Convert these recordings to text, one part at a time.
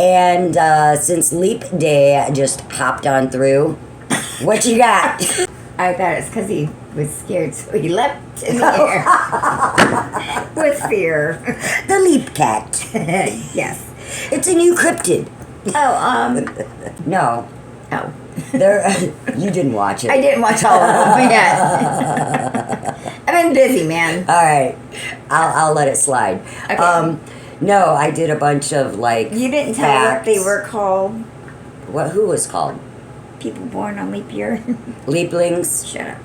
And since Leap Day just hopped on through, what you got? I thought it's because he was scared, so he leapt in the air with fear. The Leap Cat. Yes. It's a new cryptid. Oh, No. Oh. There, you didn't watch it. I didn't watch all of them yet. I've been busy, man. All right. I'll let it slide. Okay. No, I did a bunch of like. You didn't tell facts. what they were called. What? Who was called? People born on leap year. Leaplings. Shut up.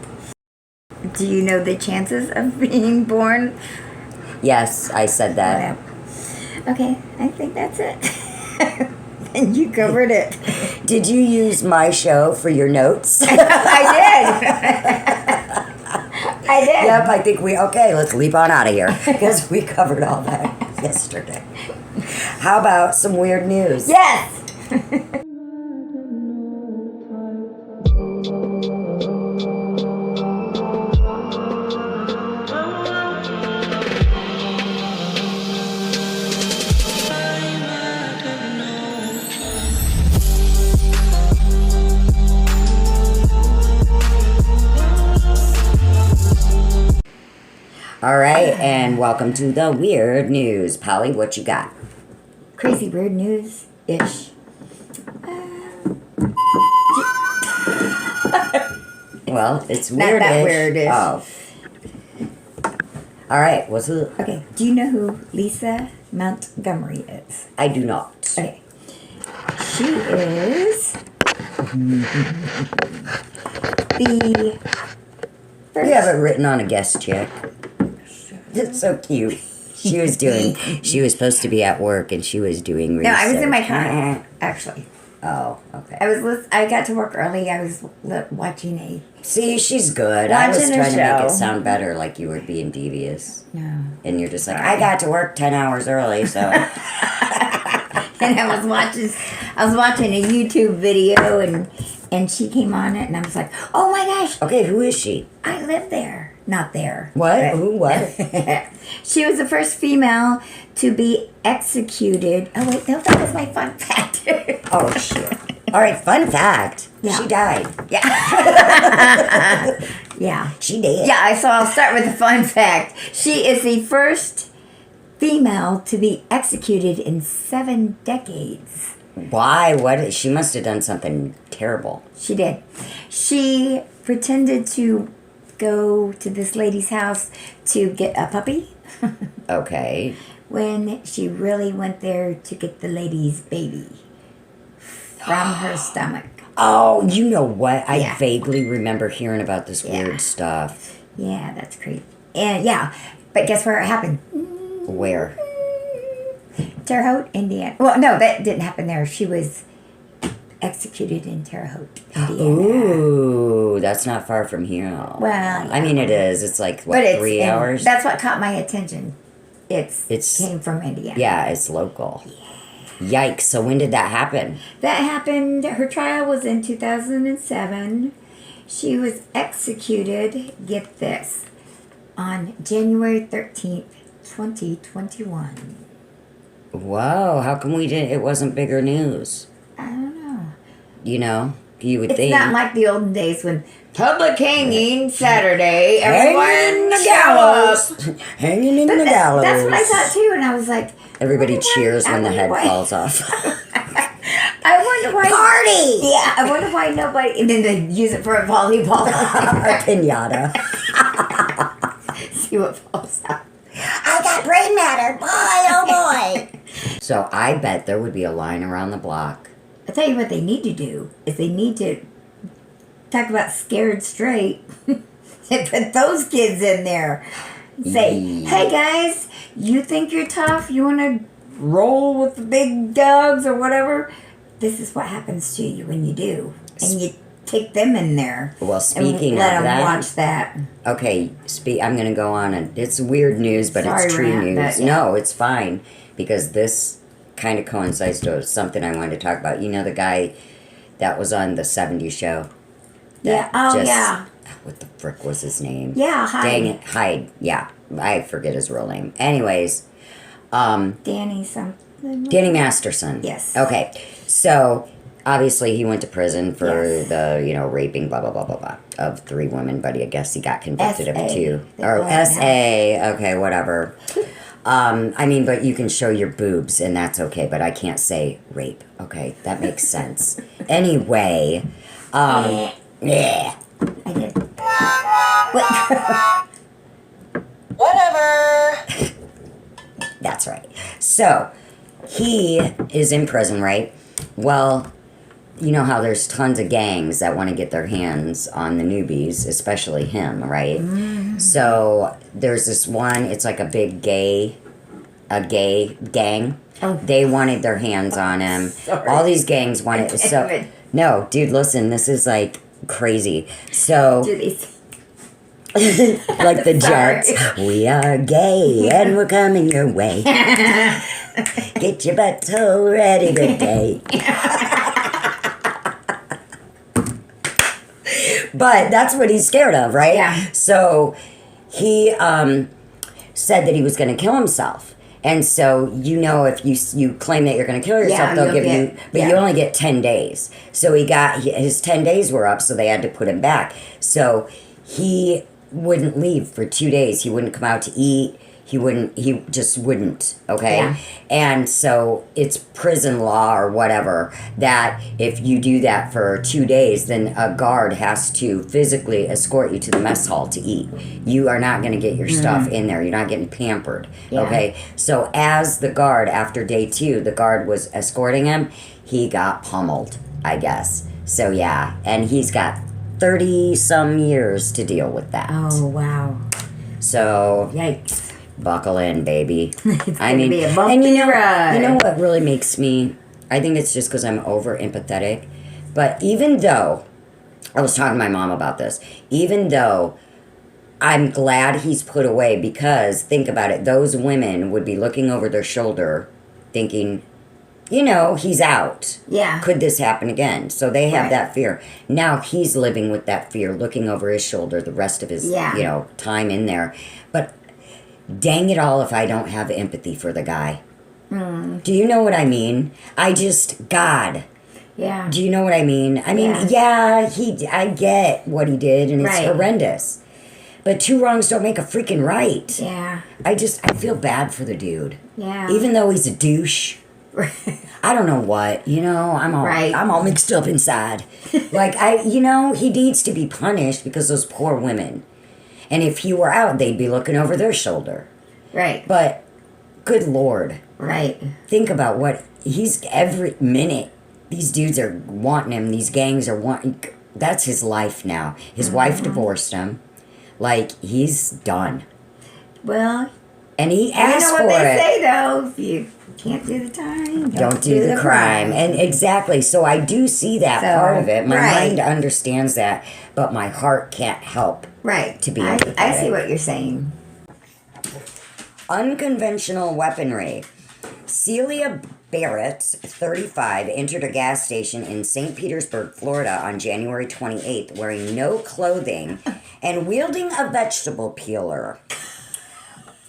Do you know the chances of being born? Yes, I said that. Okay, I think that's it. And you covered it. Did you use my show for your notes? I did. I did. Yep, I think okay, let's leap on out of here because we covered all that yesterday. How about some weird news? Yes. All right, and welcome to the weird news. Polly, what you got? Crazy weird news-ish. Well, it's Not weird-ish. that weird-ish. Oh. All right, what's it? Okay, do you know who Lisa Montgomery is? I do not. Okay. She is the first... We have it written on a guest check. It's so cute. She was supposed to be at work and she was doing research. No, I was in my car, actually. Oh, okay. I got to work early. I was watching a... See, she's good. I was Watching a trying to make show. it sound better, like you were being devious. No. And you're just like, I got to work 10 hours early, so... And I was watching a YouTube video and she came on it and I was like, oh my gosh, Okay, who is she? I live there. Not there. What? But- Who, what? She was the first female to be executed. Oh wait, no, that was my fun fact. Oh, shit. All right, fun fact. Yeah. She died. Yeah. Yeah. She did. Yeah, so I'll start with the fun fact. She is the first female to be executed in 7 decades. Why? What? She must have done something terrible. She did. She pretended to go to this lady's house to get a puppy Okay. when she really went there to get the lady's baby from her stomach. Oh, you know what? I Yeah. vaguely remember hearing about this Yeah. weird stuff. Yeah, that's crazy. And yeah, but guess where it happened? Where? Terre Haute, Indiana. Well, no, that didn't happen there. She was executed in Terre Haute, Indiana. Ooh, that's not far from here. Well, I mean, it is. It's like, what, But it's 3 hours? That's what caught my attention. It It's- came from Indiana. Yeah, it's local. Yikes. So when did that happen? That happened, her trial was in 2007. She was executed, get this, on January 13th, 2021. Whoa, how come it wasn't bigger news? I don't know. You know, you would It's think. not like the olden days when public hanging Saturday, Hanging in everyone the gallows. Hanging in the gallows. That's what I thought too, and I was like, Everybody wonder why- cheers I when the wonder head why- falls off. I wonder why. Party! Yeah, I wonder why nobody. And then they use it for a volleyball. Or pinata. See what falls out. I got brain matter. Boy, oh boy. So I bet there would be a line around the block. I'll tell you what they need to do is they need to talk about scared straight and put those kids in there. Say, hey guys, you think you're tough? You want to roll with the big dogs or whatever? This is what happens to you when you do. And you take them in there. Well, speaking and let of them that, watch that. okay, I'm going to go on, and it's weird news, but Sorry, it's true Rant, news. but yeah. No, it's fine, because this kind of coincides to something I wanted to talk about. You know the guy that was on the 70s show? Yeah. That Oh, yeah. What the frick was his name? Yeah, Hyde. Dang it, Hyde. Yeah, I forget his real name. Anyways, Danny something. Danny Masterson. Yes. Okay. So, obviously, he went to prison for the, raping, blah, blah, blah, blah, blah, of 3 women, but I guess he got convicted of SA. 2. They Or call it SA. Okay, whatever. But you can show your boobs, and that's okay, but I can't say rape. Okay, that makes sense. Anyway, yeah. I did. Whatever. That's right. So, he is in prison, right? Well, you know how there's tons of gangs that want to get their hands on the newbies, especially him, right? So, there's this one, it's like a big gay gang. Oh. They wanted their hands on him. Sorry. All these gangs wanted, so, no, dude, listen, this is like crazy. So, Do these. like the Sorry. Jets. We are gay and we're coming your way. Get your butthole ready to date. But that's what he's scared of, right? Yeah. So he said that he was going to kill himself. And so, if you claim that you're going to kill yourself, Yeah, they'll you'll give get- you, but you only get 10 days. So his 10 days were up, so they had to put him back. So he wouldn't leave for 2 days. He wouldn't come out to eat. He just wouldn't, okay? Yeah. And so it's prison law or whatever that if you do that for 2 days, then a guard has to physically escort you to the mess hall to eat. You are not going to get your stuff in there. You're not getting pampered, Yeah. okay? So as the guard, after day 2, the guard was escorting him, he got pummeled, I guess. So yeah, and he's got 30-some years to deal with that. Oh, wow. So Yikes. buckle in, baby. It's going to be a bumpy and ride. you know what really makes me, I think it's just because I'm over empathetic, but even though, I was talking to my mom about this, even though I'm glad he's put away, because think about it, those women would be looking over their shoulder thinking, he's out. Yeah. Could this happen again? So they have Right. that fear. Now he's living with that fear, looking over his shoulder the rest of his, Yeah. time in there. But dang it all if I don't have empathy for the guy. Do you know what I mean? God. Yeah. Do you know what I mean? I mean, I get what he did, and it's Right. horrendous. But 2 wrongs don't make a freaking right. Yeah. I feel bad for the dude. Yeah. Even though he's a douche. I don't know what, I'm all mixed up inside. He needs to be punished because those poor women. And if he were out, they'd be looking over their shoulder. Right. But, good Lord, Right. think about what every minute, these dudes are wanting him, these gangs are wanting, that's his life now. His wife divorced him. He's done. Well, And he you asked know for what they it. say, though. If you can't do the time, Don't do the crime. And exactly. So I do see that So, part of it. My right. mind understands that, but my heart can't help. Right. To be I see empathetic. what you're saying. Unconventional weaponry. Celia Barrett, 35, entered a gas station in St. Petersburg, Florida on January 28th wearing no clothing and wielding a vegetable peeler,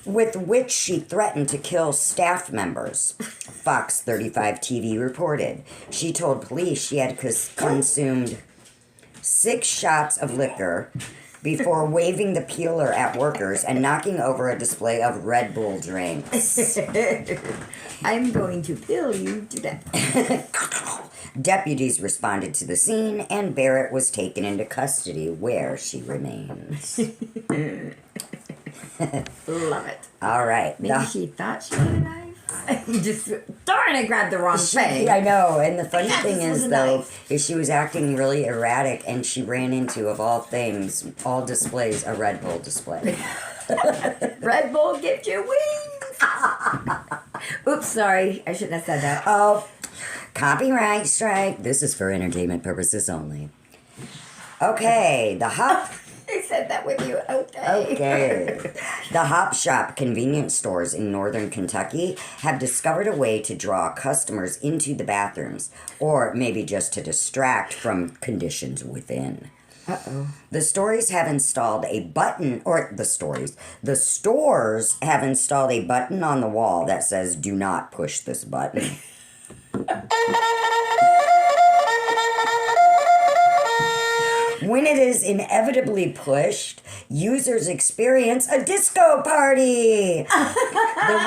with which she threatened to kill staff members. Fox 35 TV reported. She told police she had consumed 6 shots of liquor before waving the peeler at workers and knocking over a display of Red Bull drinks. I'm going to peel you to death. Deputies responded to the scene, and Barrett was taken into custody, where she remains. Love it. All right. Maybe she thought she had a knife. Just darn, I grabbed the wrong thing. I know, and the funny That thing was is, a though, knife. is she was acting really erratic, and she ran into, of all things, all displays, a Red Bull display. Red Bull, get your wings. Oops, sorry. I shouldn't have said that. Oh, copyright strike. This is for entertainment purposes only. Okay, the hop. I said that with you. Okay. Okay. The Hop Shop convenience stores in northern Kentucky have discovered a way to draw customers into the bathrooms, or maybe just to distract from conditions within. Uh-oh. The stores have installed a button, the stores have installed a button on the wall that says, "Do not push this button." When it is inevitably pushed, users experience a disco party. The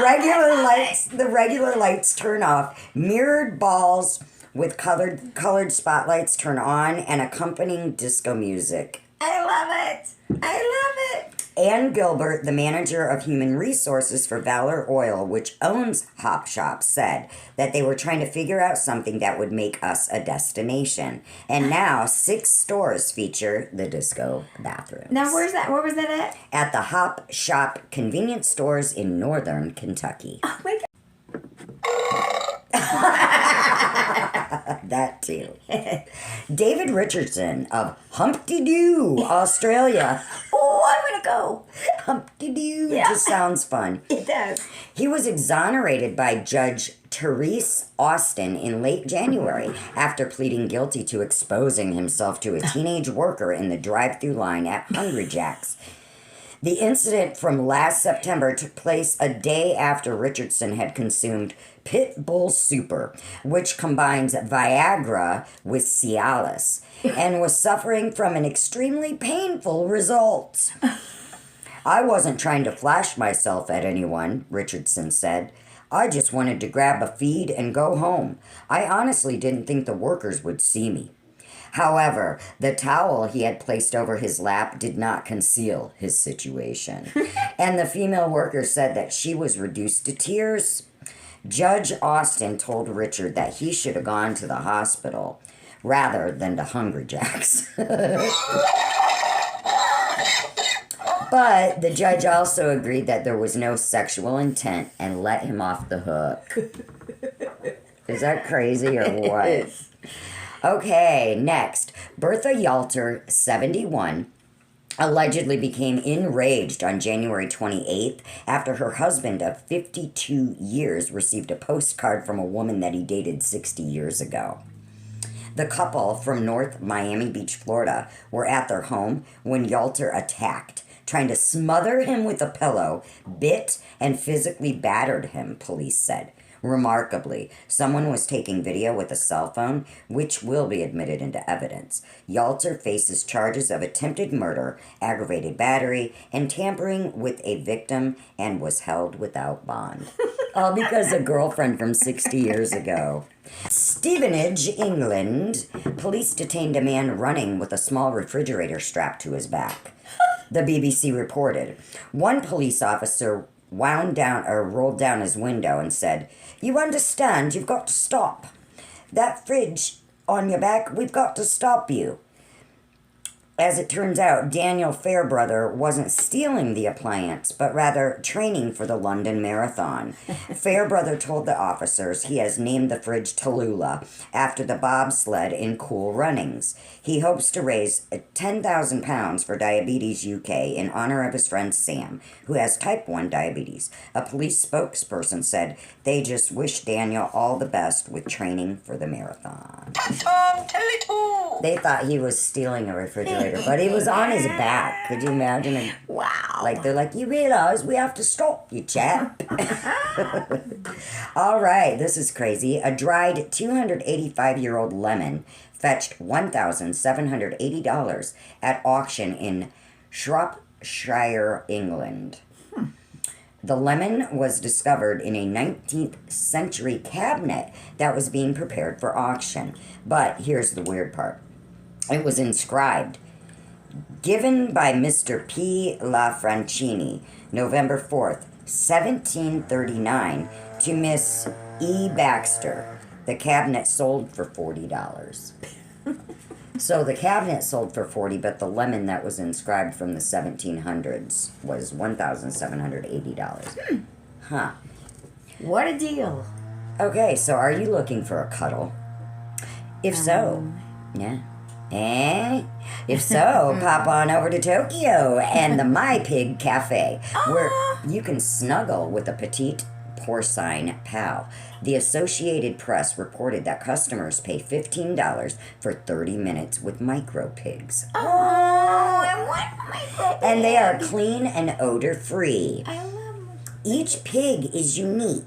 regular lights turn off. Mirrored balls with colored spotlights turn on, and accompanying disco music. I love it. I love it. Ann Gilbert, the manager of human resources for Valor Oil, which owns Hop Shop, said that they were trying to figure out something that would make us a destination. And now 6 stores feature the disco bathrooms. Now, where's that? Where was that at? At the Hop Shop convenience stores in northern Kentucky. Oh my God. That too. David Richardson of Humpty Doo, Australia. Oh, I want to go. Humpty Doo Yeah. just sounds fun. It does. He was exonerated by Judge Therese Austin in late January after pleading guilty to exposing himself to a teenage worker in the drive-thru line at Hungry Jack's. The incident from last September took place a day after Richardson had consumed Pit Bull Super, which combines Viagra with Cialis, and was suffering from an extremely painful result. "I wasn't trying to flash myself at anyone," Richardson said. "I just wanted to grab a feed and go home. I honestly didn't think the workers would see me." However, the towel he had placed over his lap did not conceal his situation, and the female worker said that she was reduced to tears. Judge Austin told Richard that he should have gone to the hospital rather than to Hungry Jack's. But the judge also agreed that there was no sexual intent and let him off the hook. Is that crazy or what? Okay, next. Bertha Yalter, 71, allegedly became enraged on January 28th after her husband of 52 years received a postcard from a woman that he dated 60 years ago. The couple from North Miami Beach, Florida, were at their home when Yalter attacked, trying to smother him with a pillow, bit, and physically battered him, police said. Remarkably, someone was taking video with a cell phone, which will be admitted into evidence. Yalter faces charges of attempted murder, aggravated battery, and tampering with a victim, and was held without bond. All because a girlfriend from 60 years ago. Stevenage, England. Police detained a man running with a small refrigerator strapped to his back. The BBC reported. One police officer rolled down his window and said, "You understand, you've got to stop. That fridge on your back, we've got to stop you." As it turns out, Daniel Fairbrother wasn't stealing the appliance, but rather training for the London Marathon. Fairbrother told the officers he has named the fridge Tallulah after the bobsled in Cool Runnings. He hopes to raise £10,000 for Diabetes UK in honor of his friend Sam, who has type 1 diabetes. A police spokesperson said they just wish Daniel all the best with training for the marathon. They thought he was stealing a refrigerator, but he was on his back. Could you imagine? Wow. Like, they're like, "You realize we have to stop you, chap." All right, this is crazy. A dried 285-year-old lemon fetched $1,780 at auction in Shropshire, England. The lemon was discovered in a 19th century cabinet that was being prepared for auction. But here's the weird part. It was inscribed, "Given by Mr. P. La Francini, November 4th, 1739, to Miss E. Baxter." The cabinet sold for $40. So the cabinet sold for $40, but the lemon that was inscribed from the 1700s was $1,780. Huh. What a deal. Okay, so are you looking for a cuddle? If so, yeah. If so, pop on over to Tokyo and the My Pig Cafe, where you can snuggle with a petite porcine pal. The Associated Press reported that customers pay $15 for 30 minutes with micro pigs. Oh, I want micro pigs. And they are clean and odor-free. I love them. Each pig is unique.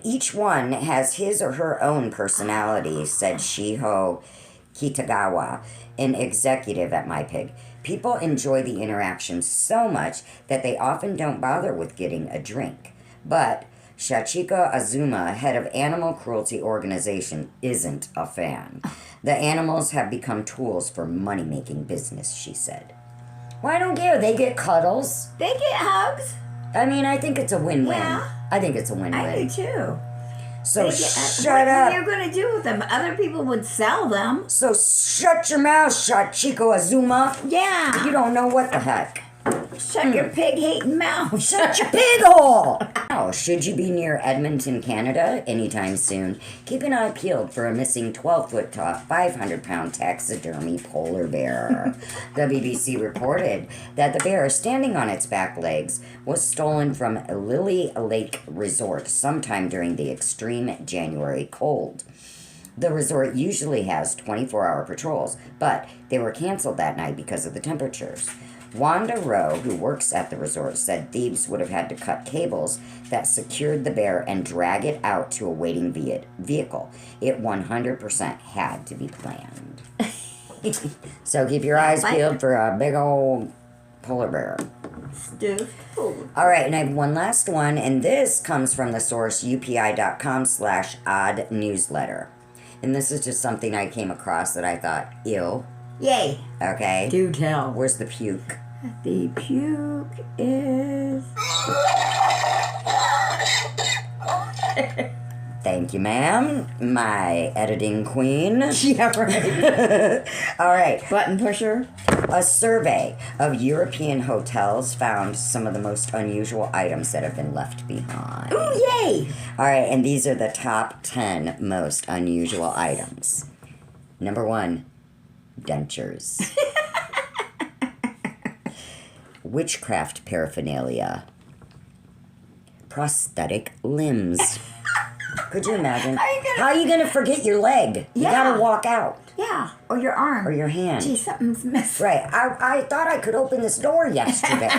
Each one has his or her own personality, said Shiho Kitagawa, an executive at MyPig. People enjoy the interaction so much that they often don't bother with getting a drink. But Shachiko Azuma, head of animal cruelty organization, isn't a fan. The animals have become tools for money-making business, she said. Well, I don't care. They get cuddles. They get hugs. I mean, I think it's a win-win. Yeah. I think it's a win-win. I do too. So shut what up. What are you going to do with them? Other people would sell them. So shut your mouth, Shachiko Azuma. Yeah. You don't know what the heck. Shut your pig-hating mouth. Shut your pig hole! Now, should you be near Edmonton, Canada anytime soon, keep an eye peeled for a missing 12-foot tall, 500-pound taxidermy polar bear. The BBC reported that the bear, standing on its back legs, was stolen from Lily Lake Resort sometime during the extreme January cold. The resort usually has 24-hour patrols, but they were canceled that night because of the temperatures. Wanda Rowe, who works at the resort, said thieves would have had to cut cables that secured the bear and drag it out to a waiting vehicle. It 100% had to be planned. So keep your eyes peeled for a big old polar bear. All right, and I have one last one, and this comes from the source upi.com/odd newsletter. And this is just something I came across that I thought, ew. Yay. Okay. Do tell. Where's the puke? The puke is... Thank you, ma'am. My editing queen. Yeah, right. All right. Button pusher. A survey of European hotels found some of the most unusual items that have been left behind. Ooh, yay. All right, and these are the top 10 most unusual items. Number 1, dentures. Witchcraft paraphernalia. Prosthetic limbs. Could you imagine? How are you going to forget your leg? You got to walk out. Yeah, or your arm. Or your hand. Gee, something's missing. Right. I thought I could open this door yesterday.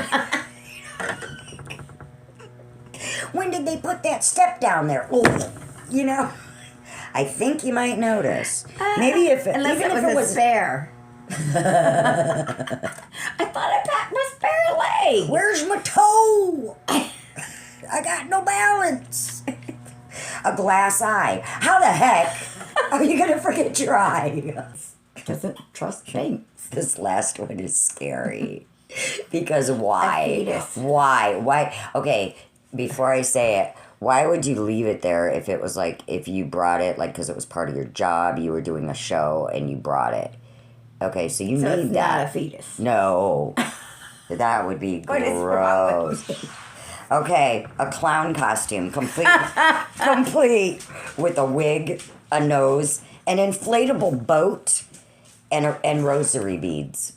When did they put that step down there? Oh, you know, I think you might notice. Maybe unless even it if was a spare. I thought I packed my spare leg. Where's my toe? I got no balance. A glass eye. How the heck are you going to forget your eye? Doesn't trust James. This last one is scary. Because why? A fetus. Why? Okay, before I say it, why would you leave it there if it was like, if you brought it, like, because it was part of your job, you were doing a show and you brought it? Okay, so you So need it's that. not a fetus. No. That would be What is wrong with gross. Okay, a clown costume, complete with a wig, a nose, an inflatable boat, and rosary beads.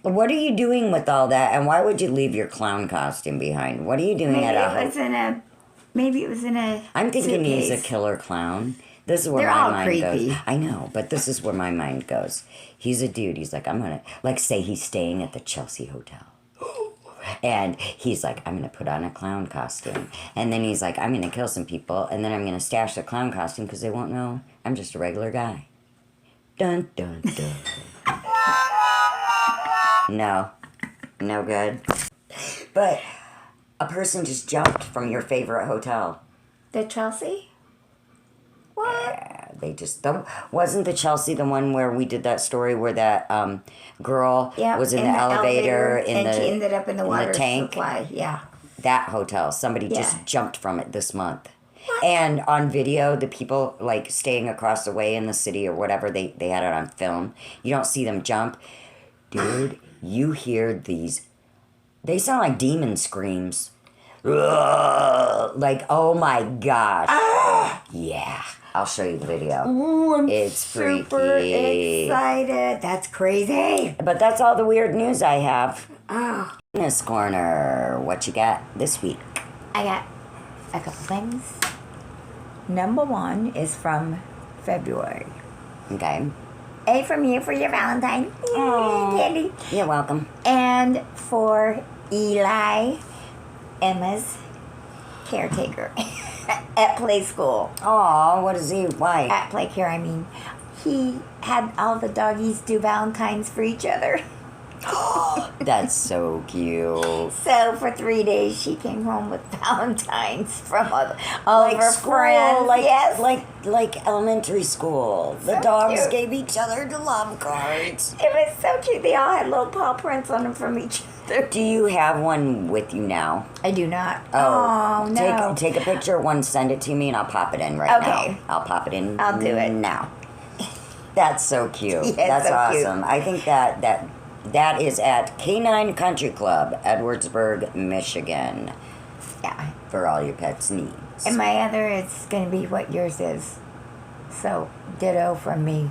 What are you doing with all that, and why would you leave your clown costume behind? What are you doing at a... Maybe it was in a I'm thinking suitcase. he's a killer clown. This is where They're my all mind creepy. goes. I know, but this is where my mind goes. He's a dude. He's like, I'm going to... Like, say he's staying at the Chelsea Hotel. And he's like, I'm going to put on a clown costume. And then he's like, I'm going to kill some people. And then I'm going to stash the clown costume because they won't know I'm just a regular guy. Dun, dun, dun. No. No good. But a person just jumped from your favorite hotel. The Chelsea? What? Yeah, they just... Wasn't the Chelsea the one where we did that story where that girl was in the elevator and she ended up in the water tank? supply. Yeah. That hotel. Somebody just jumped from it this month. What? And on video, the people like staying across the way in the city or whatever, they had it on film. You don't see them jump. Dude, you hear these... They sound like demon screams. Ugh, like, oh my gosh. Yeah. I'll show you the video. Ooh, I'm it's super freaky. excited. That's crazy. But that's all the weird news I have. Oh. Miss Corner, what you got this week? I got a couple things. Number one is from February. Okay. A from you for your Valentine. Aw. Candy. You're welcome. And for Eli, Emma's caretaker at play school. Aw, what is he? Why? At play care, I mean. He had all the doggies do Valentines for each other. That's so cute. So for 3 days, she came home with Valentines from all of her school, friends. like like elementary school. The So dogs cute. gave each other the love cards. It was so cute. They all had little paw prints on them from each other. Do you have one with you now? I do not. Oh, Oh, no. Take a picture of one, send it to me, and I'll pop it in right Okay. now. I'll pop it in. I'll do it. now. That's so cute. Yeah, That's so cute. awesome. I think that is at Canine Country Club, Edwardsburg, Michigan, Yeah. for all your pets' needs. And my other is going to be what yours is. So, ditto from me.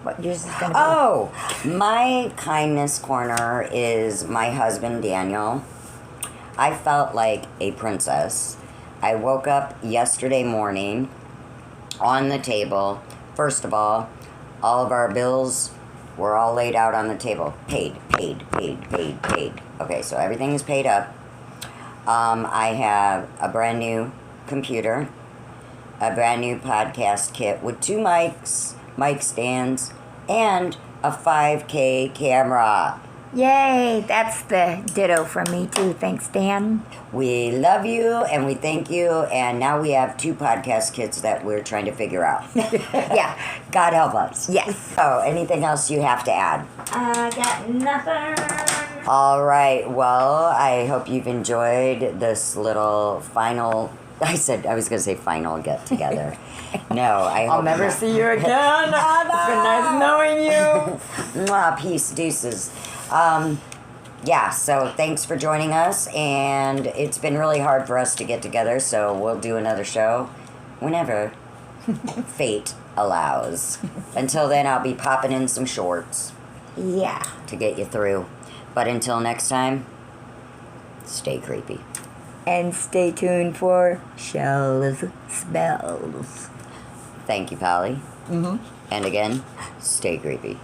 What yours is going to be. Oh, my kindness corner is my husband, Daniel. I felt like a princess. I woke up yesterday morning on the table. First of all of our bills were all laid out on the table. Paid. Okay, so everything is paid up. I have a brand new computer, a brand new podcast kit with 2 mic stands, and a 5K camera. Yay! That's the ditto from me, too. Thanks, Dan. We love you and we thank you, and now we have 2 podcast kits that we're trying to figure out. Yeah. God help us. Yes. So, anything else you have to add? I got nothing. All right. Well, I hope you've enjoyed this little final. I was going to say final get together. No, I hope I'll never not. see you again. It's been nice knowing you. Mwah, peace, deuces. Yeah, so thanks for joining us, and it's been really hard for us to get together, so we'll do another show whenever fate allows. Until then, I'll be popping in some shorts Yeah. to get you through. But until next time, stay creepy. And stay tuned for Shell's Spells. Thank you, Polly. Mm-hmm. And again, stay creepy.